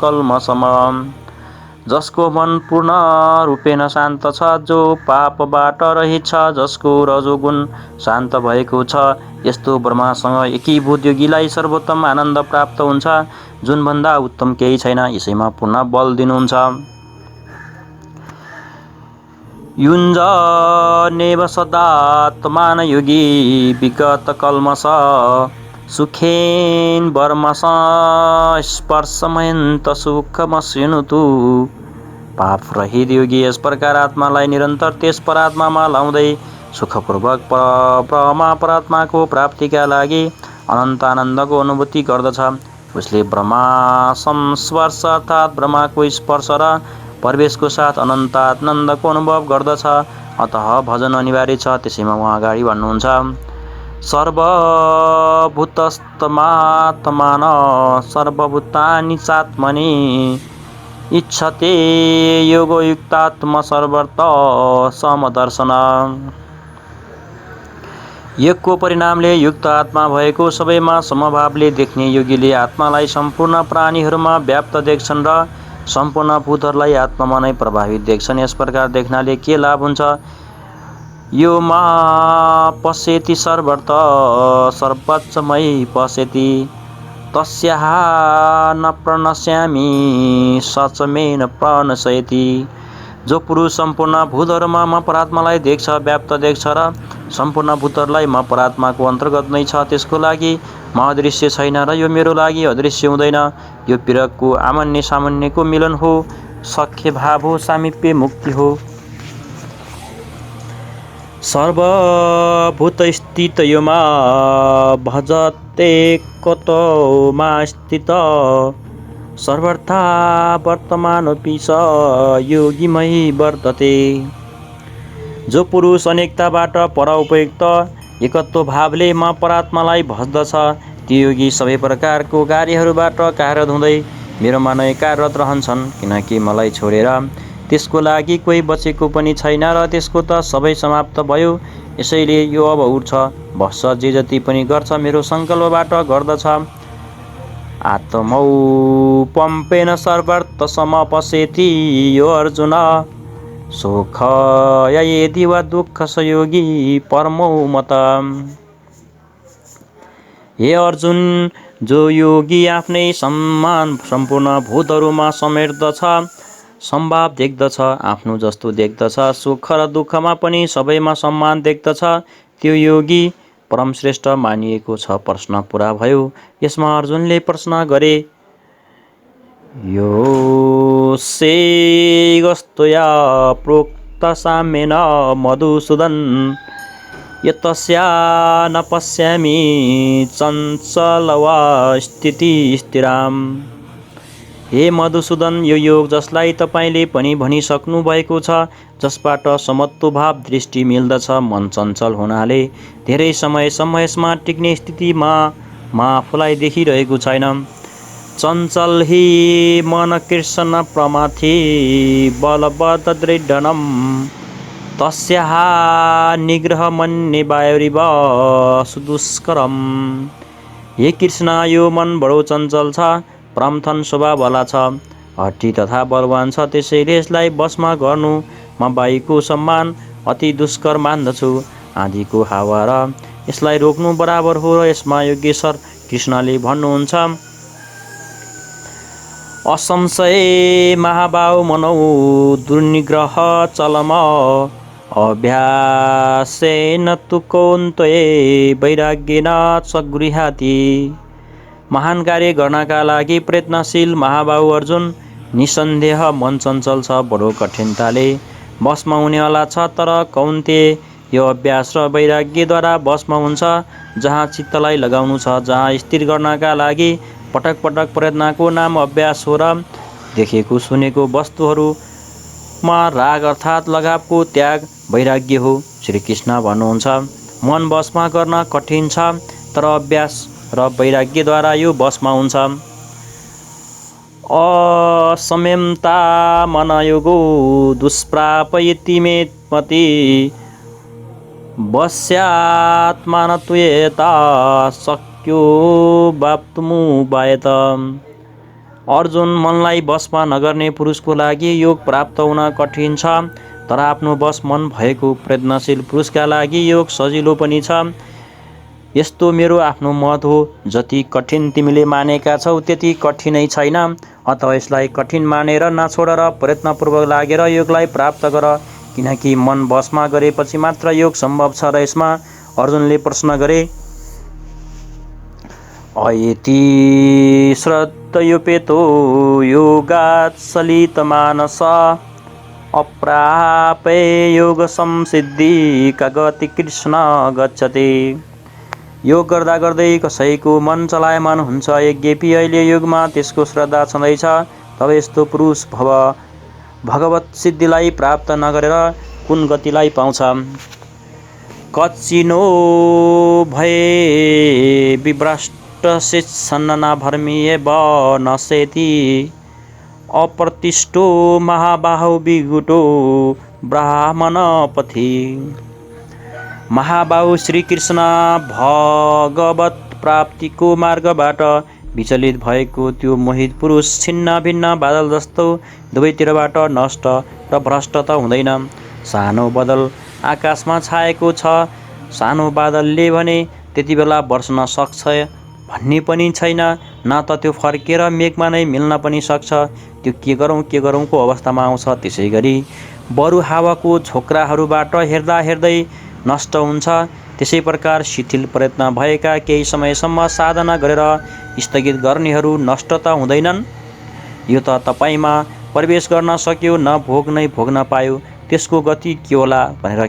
कल्मषम। जसको मन पूर्ण रूपेण शान्त छ, जो पापबाट रहित छ, जसको रजोगुण शान्त भएको छ, यस्तो ब्रह्मासँग एकीभूत योगीलाई सर्वोत्तम आनन्द प्राप्त हुन्छ, जुनभन्दा उत्तम केही छैन। यसैमा पुनः बल दिनुहुन्छ। युञ्जनेव सदात्मान योगी विगत कल्मष सुखेन वर्मस स्पर्शमयन्त सुखमश्नुतु। पाप रहित योगी यस प्रकार आत्मालाई निरन्तर त्यस परात्मामा लाउँदै सुखपूर्वक परमात्माको प्राप्तिका लागि अनन्त आनन्दको अनुभूति गर्दछ। उसले ब्रह्मा संस्पर्श अर्थात् ब्रह्माको स्पर्श र प्रवेशको साथ अनन्त आनन्दको अनुभव गर्दछ। अतः भजन अनिवार्य छ। त्यसैमा उहाँ अगाडि भन्नुहुन्छ, सर्वभूतस्थमात्मान सर्वभूतानि चात्मनि इच्छते योगयुक्तात्म सर्वत्र समदर्शन। योगको परिणामले युक्त आत्मा भएको सबैमा समभावले देख्ने योगीले आत्मालाई सम्पूर्ण प्राणीहरूमा व्याप्त देख्छन् र सम्पूर्ण भूतहरूलाई आत्मामा नै प्रभावित देख्छन्। यस प्रकार देख्नाले के लाभ हुन्छ? यो मा पश्यति सर्वत्र सर्वच्चमयि पश्यति तस्याः न प्रणश्यामि सचमे न प्रणश्यति। जो पुरुष सम्पूर्ण भूतहरूमा म परात्मालाई देख्छ, व्याप्त देख्छ र सम्पूर्ण भूतहरूलाई म परात्माको अन्तर्गत नै छ, त्यसको लागि म अदृश्य छैन र यो मेरो लागि अदृश्य हुँदैन। यो पिरकको आमान्य सामान्यको मिलन हो, सख्य भाव हो, सामिप्य मुक्ति हो। सर्वभूतस्थित यो मा भजते कतो मा स्थित सर्वथा वर्तमानोऽपि स योगिमयि वर्तते। जो पुरुष अनेकताबाट पर उपयुक्त एकत्व भावले म परात्मालाई भज्दछ, त्यो योगी सबै प्रकारको कार्यहरूबाट कार्यरत हुँदै मेरोमा नै कार्यरत रहन्छन्, किनकि मलाई छोडेर त्यसको लागि कोही बचेको पनि छैन र त्यसको त सबै समाप्त भयो। यसैले यो अब उठ्छ, बस्छ, जे जति पनि गर्छ मेरो सङ्कल्पबाट गर्दछ। आत्मौपम्पेन सर्वत्र समपश्यति यो अर्जुन सुख यदि वा दुःख सहयोगी परमो मत। हे अर्जुन, जो योगी आफ्नै सम्मान सम्पूर्ण भूतहरूमा समेट्दछ, सम्भाव देख्दछ, आफ्नो जस्तो देख्दछ, सुख र दुःखमा पनि सबैमा सम्मान देख्दछ, त्यो योगी परमश्रेष्ठ मानिएको छ। प्रश्न पुरा भयो। यसमा अर्जुनले प्रश्न गरे, यो सेगस्तया प्रोक्त साम्येन मधुसूदन यतस्या न पश्यामि चञ्चलवा स्थिति स्थिराम। हे मधुसूदन, यो योग जसलाई तपाईँले पनि भनिसक्नु भएको छ, जसबाट समत्वभाव दृष्टि मिल्दछ, मन चञ्चल हुनाले धेरै समयसम्म यसमा टिक्ने स्थितिमा म आफूलाई देखिरहेको छैन। चञ्चल हि मन कृष्ण प्रमाथि बलवत् दृढनम तस्याः निग्रह मन्ये वायुरिव सुदुष्करम। हे कृष्ण, यो मन बडो चञ्चल छ, प्रमथन स्वभाववाला छ, हठी तथा बलवान छ, त्यसैले यसलाई वशमा गर्नु म वायुको सम्मान अति दुष्कर मान्दछु। आँधीको हावा र यसलाई रोक्नु बराबर हो र यसमा योगेश्वर कृष्णले भन्नुहुन्छ, असंशय महाबाहु मनौ दुर्निग्रह चलम अभ्यासेन तु कौन्तेय वैराग्येन च गृह्णाति। महान कार्य गर्नका लागि प्रयत्नशील महाबाहु अर्जुन, निसन्देह मन चञ्चल छ, बडो कठिनताले वशमा हुनेवाला छ, तर कौन्तेय यो अभ्यास र वैराग्यद्वारा वशमा हुन्छ। जहाँ चित्तलाई लगाउनु छ, जहाँ स्थिर गर्नका लागि पटक पटक प्रयत्नको नाम अभ्यास हो र देखेको सुनेको वस्तुहरूमा राग अर्थात् लगावको त्याग वैराग्य हो। श्री कृष्ण भन्नुहुन्छ, मन वशमा गर्न कठिन छ, तर अभ्यास र वैराग्यद्वारा यो वशमा हुन्छ। असंयमता मनयोगो दुष्प्रापयति मे मति वश्यात्मानत्वेता शक्यो वाप्तुमुपायत। अर्जुन, मनलाई वशमा नगर्ने पुरुषको लागि योग प्राप्त हुन कठिन छ, तर आफ्नो वश मन भएको प्रयत्नशील पुरुषका लागि योग सजिलो पनि छ। यस्तो मेरो आफ्नो मत हो। जति कठिन तिमीले मानेका छौ त्यति कठिनै छैन, अतः यसलाई कठिन मानेर नछोडेर प्रयत्नपूर्वक लागेर योगलाई प्राप्त गर, किनकि मन वशमा गरेपछि मात्र योग सम्भव छ। र यसमा अर्जुनले प्रश्न गरे, अयति श्रद्धयोपेतो योगात् सलितमानस अप्रापे योग संसिद्धि कगति कृष्ण गच्छति। योग गर्दा गर्दै कसैको मन चलायमान हुन्छ, यद्यपि अहिले योगमा त्यसको श्रद्धा छँदैछ, तब यस्तो पुरुष भगवत सिद्धिलाई प्राप्त नगरेर कुन गतिलाई पाउँछ? कच्चिनो भए विभ्रष्टशिच्छन्न भर्मिएव नशेति अप्रतिष्ठो महाबाहो विगुटो ब्राह्मणपथि। महाबाहु श्रीकृष्ण भगवत प्राप्तिको मार्गबाट विचलित भएको त्यो मोहित पुरुष छिन्न भिन्न बादल जस्तो दुवैतिरबाट नष्ट र भ्रष्ट त हुँदैन। सानो बादल आकाशमा छाएको छ, सानो बादलले भने त्यति बेला बर्सन सक्छ भन्ने पनि छैन, न त त्यो फर्केर मेघमा नै मिल्न पनि सक्छ। त्यो के गरौँको अवस्थामा आउँछ। त्यसै गरी बरु हावाको झोक्राहरूबाट हेर्दा हेर्दै नष्ट हुन्छ। त्यसै प्रकार शिथिल प्रयत्न भएका केही समयसम्म साधना गरेर स्थगित गर्नेहरू नष्ट त हुँदैनन्। यो त तपाईँमा प्रवेश गर्न सक्यो, न भोग नै भोग्न पायो, त्यसको गति के होला भनेर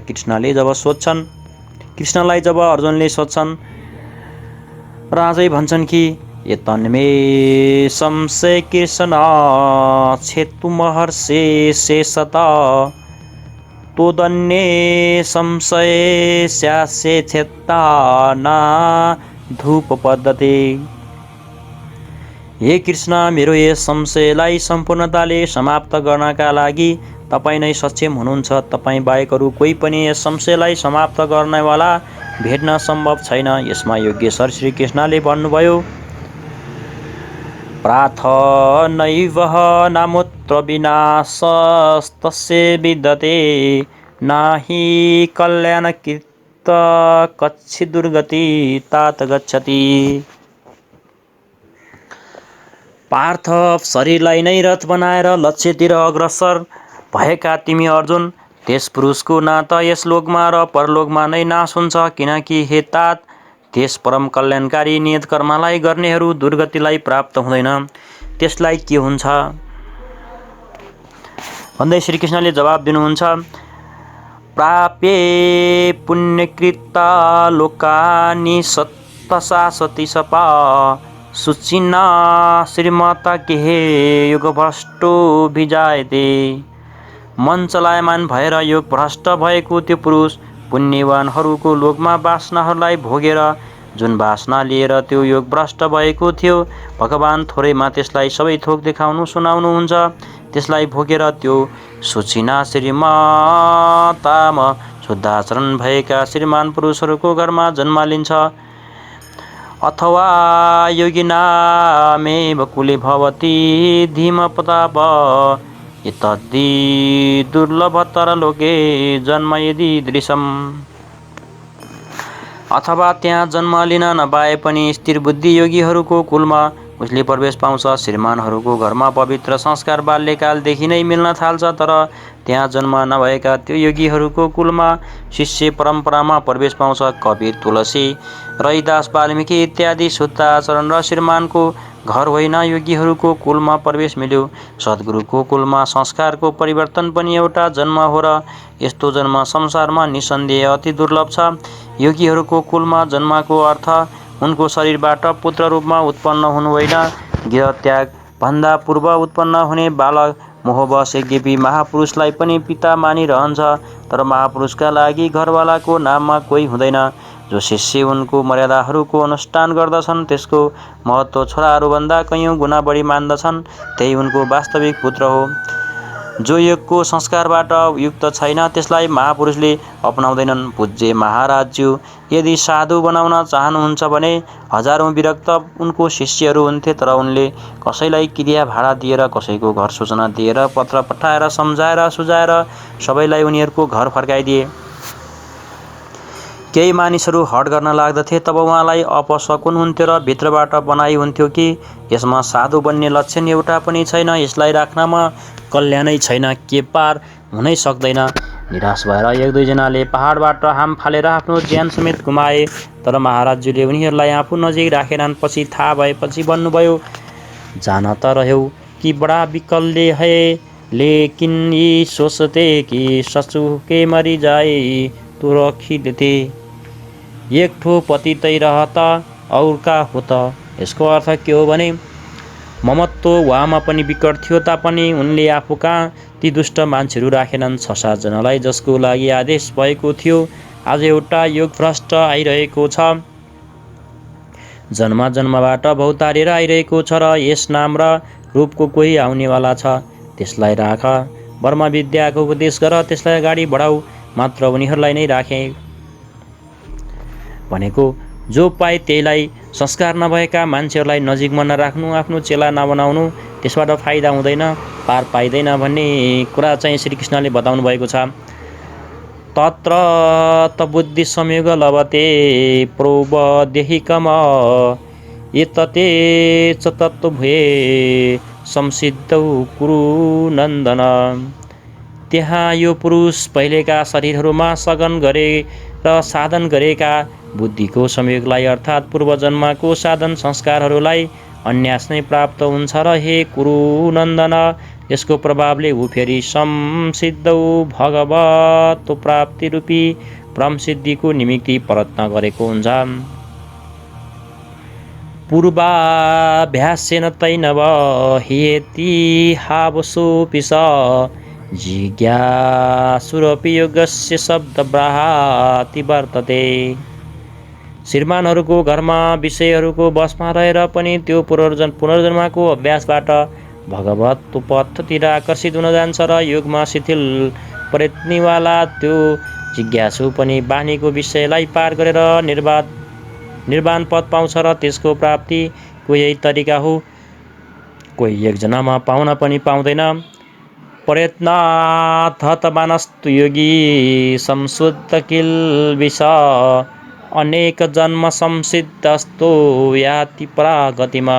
कृष्णलाई जब अर्जुनले सोध्छन् र अझै भन्छन् कि एतन्मे संशय कृष्ण छेतुमहर्षे शेषत तोदन्ये संशय स्यासे छेत्ता ना धूप पद्धति। हे कृष्ण, मेरो यस संशयलाई सम्पूर्णताले समाप्त गर्नका लागि तपाईँ नै सक्षम हुनुहुन्छ। तपाईँ बाहेक अरू कोही पनि यस संशयलाई समाप्त गर्नेवाला भेट्न सम्भव छैन। यसमा योगेश्वर श्रीकृष्णले भन्नुभयो, प्रार्थनैव नामुत्र विनाशस्तस्य विद्यते नाहि कल्याणकृत कच्छि दुर्गति तात गच्छति। पार्थ, शरीरलाई नै रथ बनाएर लक्ष्यतिर अग्रसर भएका तिमी अर्जुन, त्यस पुरुषको न त यस लोकमा र परलोकमा नै नाश हुन्छ, किनकि हे तात, त्यस परम कल्याणकारी नियत कर्मलाई गर्नेहरू दुर्गतिलाई प्राप्त हुँदैन। त्यसलाई के हुन्छ भन्दै श्रीकृष्णले जवाब दिनुहुन्छ, प्राप्ये पुण्यकृता लोकानि सत्तसा सती सपा सुचिना श्रीमता केहे युग भ्रष्टो भिजायते। मन चलायमान भएर योग भ्रष्ट भएको त्यो पुरुष पुण्यवानहरूको लोकमा वासनाहरूलाई भोगेर जुन वासना लिएर त्यो योग भ्रष्ट भएको थियो, भगवान थोरैमा त्यसलाई सबै थोक देखाउनु सुनाउनुहुन्छ। त्यसलाई भोगेर त्यो सुचिना श्रीमतामा शुद्धाचरण भएका श्रीमान पुरुषहरूको घरमा जन्म लिन्छ। अथवा योगिनामेव कुले भवति धीमपताप एतद्धि दुर्लभतर लोके जन्म यदि दृशम्। अथवा त्यहाँ जन्म लिन नपाए पनि स्थिर बुद्धि योगीहरूको कुलमा उसले प्रवेश पाउँछ। श्रीमानहरूको घरमा पवित्र संस्कार बाल्यकालदेखि नै मिल्न थाल्छ, तर त्यहाँ जन्म नभएका त्यो योगीहरूको कुलमा शिष्य परम्परामा प्रवेश पाउँछ। कबीर, तुलसी, रविदास, वाल्मीकि इत्यादि शुद्ध आचरण र श्रीमानको घर होइन, योगीहरूको कुलमा प्रवेश मिल्यो। सद्गुरुको कुलमा संस्कारको परिवर्तन पनि एउटा जन्म हो र यस्तो जन्म संसारमा निसन्देह अति दुर्लभ छ। योगीहरूको कुलमा जन्मको अर्थ उनको शरीरबाट पुत्र रूपमा उत्पन्न हुनु होइन, गृह त्याग भन्दा पूर्व उत्पन्न हुने बालक मोहवश यज्ञपी महापुरुषलाई पनि पिता मानिरहन्छ। तर महापुरुषका लागि घरवालाको नाममा कोही हुँदैन। जो शिष्य उनको मर्यादाहरूको अनुष्ठान गर्दछन्, त्यसको महत्त्व छोराहरूभन्दा कैयौँ गुणा बढी मान्दछन्, त्यही उनको वास्तविक पुत्र हो। जो योगको संस्कारबाट युक्त छैन, त्यसलाई महापुरुषले अपनाउँदैनन्। पूज्य महाराजज्यू, यदि साधु बनाउन चाहनुहुन्छ भने हजारौँ विरक्त उनको शिष्यहरू हुन्थे, तर उनले कसैलाई क्रिया भाडा दिएर, कसैको घर सूचना दिएर, पत्र पठाएर, सम्झाएर सुझाएर सबैलाई उनीहरूको घर फर्काइदिए। केही मानिसहरू हट गर्न लाग्दथे, तब उहाँलाई अपशकुन हुन्थ्यो र भित्रबाट बनाइ हुन्थ्यो कि यसमा साधु बन्ने लक्षण एउटा पनि छैन, यसलाई राख्नमा कल्याणै छैन, के पार हुनै सक्दैन। निराश भएर एक दुईजनाले पहाडबाट हाम फालेर आफ्नो ज्यान समेत गुमाए, तर महाराजज्यूले उनीहरूलाई आफू नजिक राखेनन्। पछि थाहा भएपछि भन्नुभयो, जान त रह्यौ कि बडा विकल्ले है, लेकिन यी सोचते कि सचु के मरी जाए तो रखी लेते। एक ठो पतितै रहता और का हो त। यसको अर्थ के हो भने ममत्व उहाँमा पनि विकट थियो तापनि उनले आफू कहाँ ती दुष्ट मान्छेहरू राखेनन्। 6-7 जनालाई जसको लागि आदेश भएको थियो, आज एउटा योग भ्रष्ट आइरहेको छ, जन्म जन्मबाट भौतारेर आइरहेको छ र यस नाम र रूपको कोही आउनेवाला छ। त्यसलाई राख, ब्रह्म विद्याको उपदेश गर, त्यसलाई अगाडि बढाऊ। मात्र उनीहरूलाई नै राखे। भनेको जो पाए त्यहीलाई संस्कार नभएका मान्छेहरूलाई नजिकमा नराख्नु, आफ्नो चेला नबनाउनु, त्यसबाट फाइदा हुँदैन, पार पाइँदैन भन्ने कुरा चाहिँ श्रीकृष्णले बताउनु भएको छ। तत्र त बुद्धि संयोग लभते प्रोबदेहिकम एतते च तत्त्वभूये संसिद्धौ कुरु नन्दन। त्यहाँ यो पुरुष पहिलेका शरीरहरूमा सघन गरेर साधन गरेका बुद्धिको संयोगलाई अर्थात् पूर्वजन्मको साधन संस्कारहरूलाई अन्यास नै प्राप्त हुन्छ र हे कुरु नन्दन, यसको प्रभावले ऊ फेरि संसिद्धौ भगवत प्राप्ति रूपी परम सिद्धिको निमित्त प्रयत्न गरेको हुन्छ। पूर्वाभ्यासेन तैनव हेति हावसोऽपिस जिज्ञासुरपि योगस्य शब्दव्राहाति वर्तते। श्रीमानहरूको घरमा विषयहरूको वशमा रहेर पनि त्यो पुनर्जन्मको अभ्यासबाट भगवत पथतिर आकर्षित हुन जान्छ र योगमा शिथिल प्रयत्नीवाला त्यो जिज्ञासु पनि बानीको विषयलाई पार गरेर निर्वाण पद पाउँछ र त्यसको प्राप्तिको यही तरिका हो। कोही एकजनामा पाउन पनि पाउँदैन। प्रयत्नाथ मानस्तु योगी संशुद्ध किल्बिष अनेक जन्म संसिद्धस्तो याति परागतिमा।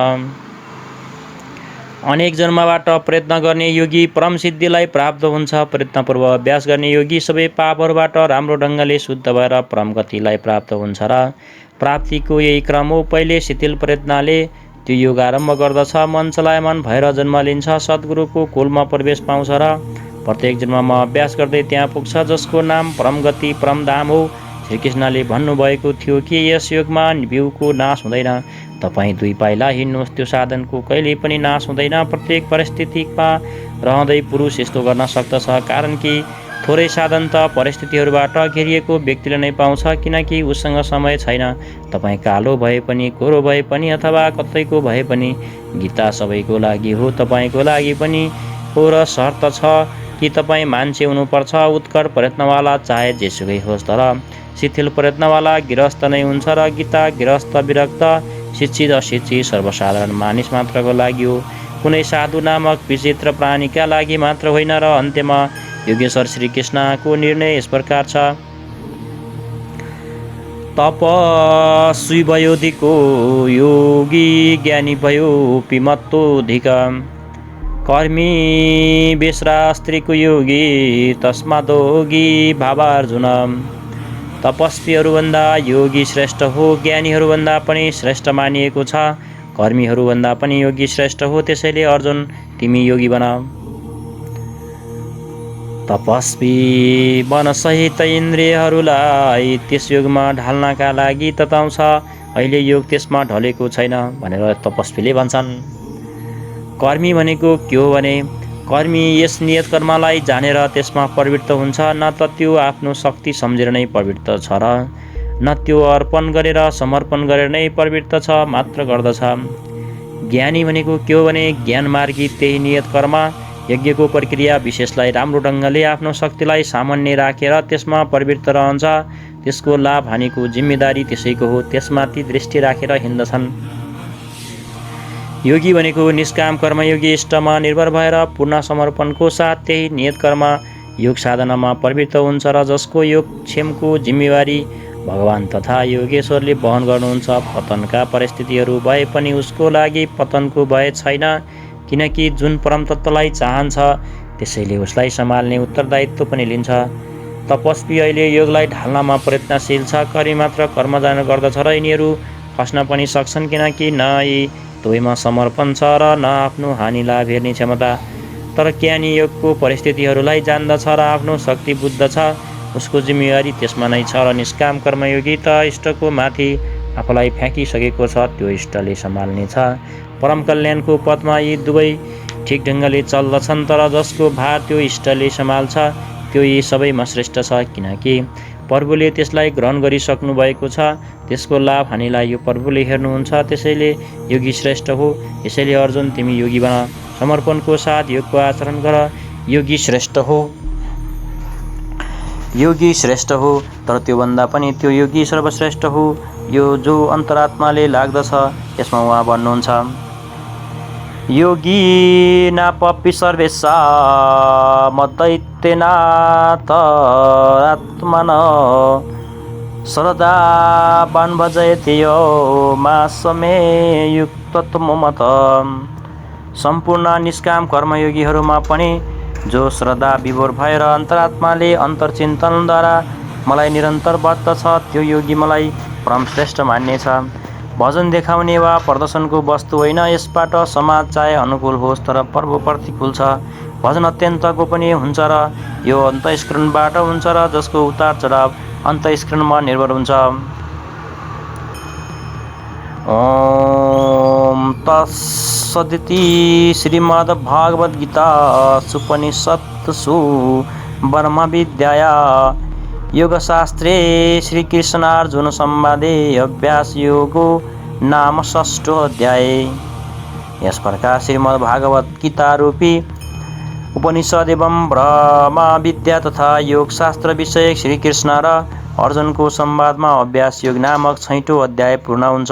अनेक जन्मबाट प्रयत्न गर्ने योगी परम सिद्धिलाई प्राप्त हुन्छ। प्रयत्नपूर्वक अभ्यास गर्ने योगी सबै पापहरूबाट राम्रो ढङ्गले शुद्ध भएर परम गतिलाई प्राप्त हुन्छ र प्राप्तिको यही क्रम हो। पहिले शिथिल प्रयत्नले त्यो योग आरम्भ गर्दछ, मन चलायमान भएर जन्म लिन्छ, सद्गुरुको कुलमा प्रवेश पाउँछ र प्रत्येक जन्ममा अभ्यास गर्दै त्यहाँ पुग्छ जसको नाम परम गति परम धाम हो। श्रीकृष्णले भन्नुभएको थियो कि यस योगमा बिउको नाश हुँदैन, तपाईँ दुई पाइला हिँड्नुहोस्, त्यो साधनको कहिल्यै पनि नाश हुँदैन। प्रत्येक परिस्थितिमा रहँदै पुरुष यस्तो गर्न सक्दछ, कारण कि थोरै साधन त परिस्थितिहरूबाट घेरिएको व्यक्तिले नै पाउँछ, किनकि उसँग समय छैन। तपाईँ कालो भए पनि, गोरो भए पनि अथवा कतैको भए पनि गीता सबैको लागि हो, तपाईँको लागि पनि हो र शर्त छ कि तपाईँ मान्छे हुनुपर्छ, उत्कट प्रयत्नवाला चाहे जेसुकै होस्, तर शिथिल प्रयत्नवाला गृहस्थ नै हुन्छ र गीता गृहस्थ विरक्त शिक्षित अशिक्षित सर्वसाधारण मानिस मात्रको लागि हो, कुनै साधु नामक विचित्र प्राणीका लागि मात्र होइन। र अन्त्यमा योगेश्वर श्रीकृष्णको निर्णय यस प्रकार छ। तपस्वी भयोधिको योगी ज्ञानी भयो पिमत्तोधिक कर्मी विश्रास्त्रीको योगी तस्मादोगी भावार्जुन। तपस्वीहरूभन्दा योगी श्रेष्ठ हो, ज्ञानीहरूभन्दा पनि श्रेष्ठ मानिएको छ, कर्मीहरूभन्दा पनि योगी श्रेष्ठ हो, त्यसैले अर्जुन तिमी योगी बन। तपस्वी मनसहित इन्द्रियहरूलाई त्यस योगमा ढाल्नका लागि तताउँछ, अहिले योग त्यसमा ढलेको छैन भनेर तपस्वीले भन्छन्। कर्मी भनेको के हो भने कर्मी यस नियत कर्मलाई जानेर त्यसमा प्रवृत्त हुन्छ, न त त्यो आफ्नो शक्ति सम्झेर नै प्रवृत्त छ र न त्यो अर्पण गरेर समर्पण गरेर नै प्रवृत्त छ मात्र गर्दछ। ज्ञानी भनेको के हो भने ज्ञान मार्गी त्यही नियत कर्म यज्ञको प्रक्रिया विशेषलाई राम्रो ढङ्गले आफ्नो शक्तिलाई सामान्य राखेर त्यसमा प्रवृत्त रहन्छ, त्यसको लाभ हानिको जिम्मेदारी त्यसैको हो, त्यसमाथि दृष्टि राखेर हिँड्दछन्। योगी भनेको निष्काम कर्मयोगी इष्टमा निर्भर भएर पूर्ण समर्पणको साथ त्यही नियत कर्म योग साधनामा प्रवृत्त हुन्छ र जसको योगक्षेमको जिम्मेवारी भगवान तथा योगेश्वरले वहन गर्नुहुन्छ। पतनका परिस्थितिहरू भए पनि उसको लागि पतनको भय छैन, किनकि जुन परम तत्त्वलाई चाहन्छ त्यसैले उसलाई सम्हाल्ने उत्तरदायित्व पनि लिन्छ। तपस्वी अहिले योगलाई ढाल्नमा प्रयत्नशील छ, करी मात्र कर्म जान गर्दछ र यिनीहरू फस्न पनि सक्छन्, किनकि न यी दुवैमा समर्पण छ र न आफ्नो हानि लाभ हेर्ने क्षमता। तर ज्ञानी योगको परिस्थितिहरूलाई जान्दछ र आफ्नो शक्ति बुद्ध छ, उसको जिम्मेवारी त्यसमा नै छ र निष्काम कर्मयोगी त इष्टको माथि आफूलाई फ्याँकिसकेको छ, त्यो इष्टले सम्हाल्ने छ। परम कल्याणको पथमा यी दुवै ठिक ढङ्गले चल्दछन्, तर जसको भार त्यो इष्टले सम्हाल्छ त्यो यी सबैमा श्रेष्ठ छ, किनकि प्रभुले त्यसलाई ग्रहण गरिसक्नु भएको छ, त्यसको लाभ हानिलाई यो प्रभुले हेर्नुहुन्छ, त्यसैले योगी श्रेष्ठ हो। यसैले अर्जुन तिमी योगी बन, समर्पणको साथ योगको आचरण गर, योगी श्रेष्ठ हो। योगी श्रेष्ठ हो, तर त्योभन्दा पनि त्यो योगी सर्वश्रेष्ठ हो। यो जो अन्तरात्माले लाग्दछ यसमा उहाँ भन्नुहुन्छ, योगी नापपि सर्वेशा मद्दैत्यनाथ आत्मन श्रद्धावान् भजयते यो मासमे युक्ततममत। सम्पूर्ण निष्काम कर्मयोगीहरूमा पनि जो श्रद्धा विभोर भएर अन्तरात्माले अन्तर्चिन्तनद्वारा मलाई निरन्तर बद्दछ त्यो योगी मलाई परम श्रेष्ठ मान्नेछ। भजन देखाउने वा प्रदर्शनको वस्तु होइन, यसबाट समाज चाहे अनुकूल होस् तर पर्व प्रतिकूल छ। भजन अत्यन्त गोपनीय हुन्छ र यो अन्तःस्करणबाट हुन्छ र जसको उतार चढाव अन्तःस्करणमा निर्भर हुन्छ। ओम तत्सदिति श्रीमद्भागवत गीता उपनिषत्सु ब्रह्मविद्याया योगशास्त्रे श्रीकृष्णार्जुन संवादे अभ्यास योगो नाम 6 अध्याय। यस प्रकार श्रीमद्भागवत गीता रूपी उपनिषद एवं ब्रह्मविद्या तथा योगशास्त्र विषयक श्रीकृष्ण र अर्जुनको संवादमा अभ्यास योग नामक 6औं अध्याय पूर्ण हुन्छ।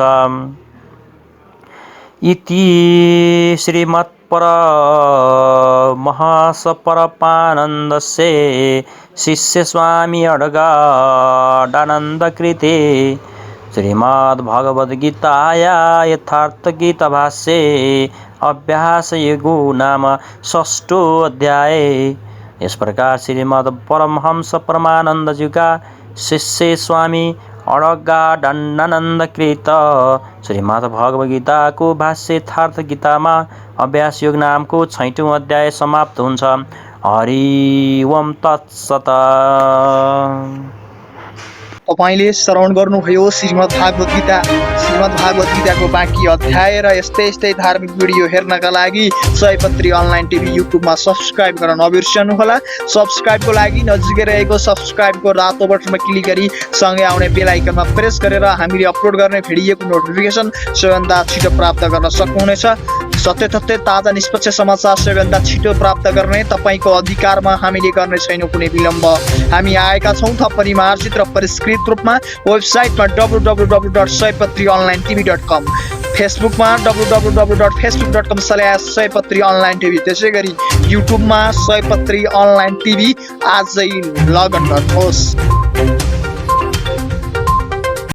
इति श्रीमत्परमहंसपरमानन्दस्य शिष्य स्वामी अडगाडानन्दकृते श्रीमद्भगवद्गीताया यथार्थगीताभाष्ये अभ्यासयोगो नाम 6 अध्याय। इस प्रकार श्रीमद्परमहंस परमानंद जी का शिष्य स्वामी अडगाडानन्दकृत श्रीमद्भगवद्गीता को भाष्य यथार्थ गीतामा अभ्यास योग नामको 6औं अध्याय समाप्त हुन्छ। हरि ओम तत्सत। तपाईले श्रवण गर्नुभयो श्रीमद्भागवत गीताको बाँकी अध्याय र यस्तै धार्मिक भिडियो हेर्नका लागि सयपत्री अनलाइन टिभी युट्युबमा सब्स्क्राइब गर्न नबिर्सनुहोला। सब्स्क्राइबको लागि नजिकै रहेको सब्स्क्राइबको रातो बटनमा क्लिक गरी सँगै आउने बेल आइकनमा प्रेस गरेर हामीले अपलोड गर्ने भिडियोको नोटिफिकेसन सबैभन्दा छिटो प्राप्त गर्न सक्नुहुनेछ। सत्य तथ्य ताजा निष्पक्ष समाचार सबैभन्दा छिटो प्राप्त गर्ने तपाईको अधिकारमा हामीले गर्ने छैनौं कुनै विलम्ब। हामी आएका छौं थप परिमार्जित र परिष्कृत रूपमा वेबसाइटमा www.saypatrionlinetv.com, फेसबुकमा www.facebook.com/saypatrionlinetv, त्यसैगरी युट्युबमा सयपत्री अनलाइन टिभी। आजै लगइन गर्नुहोस्।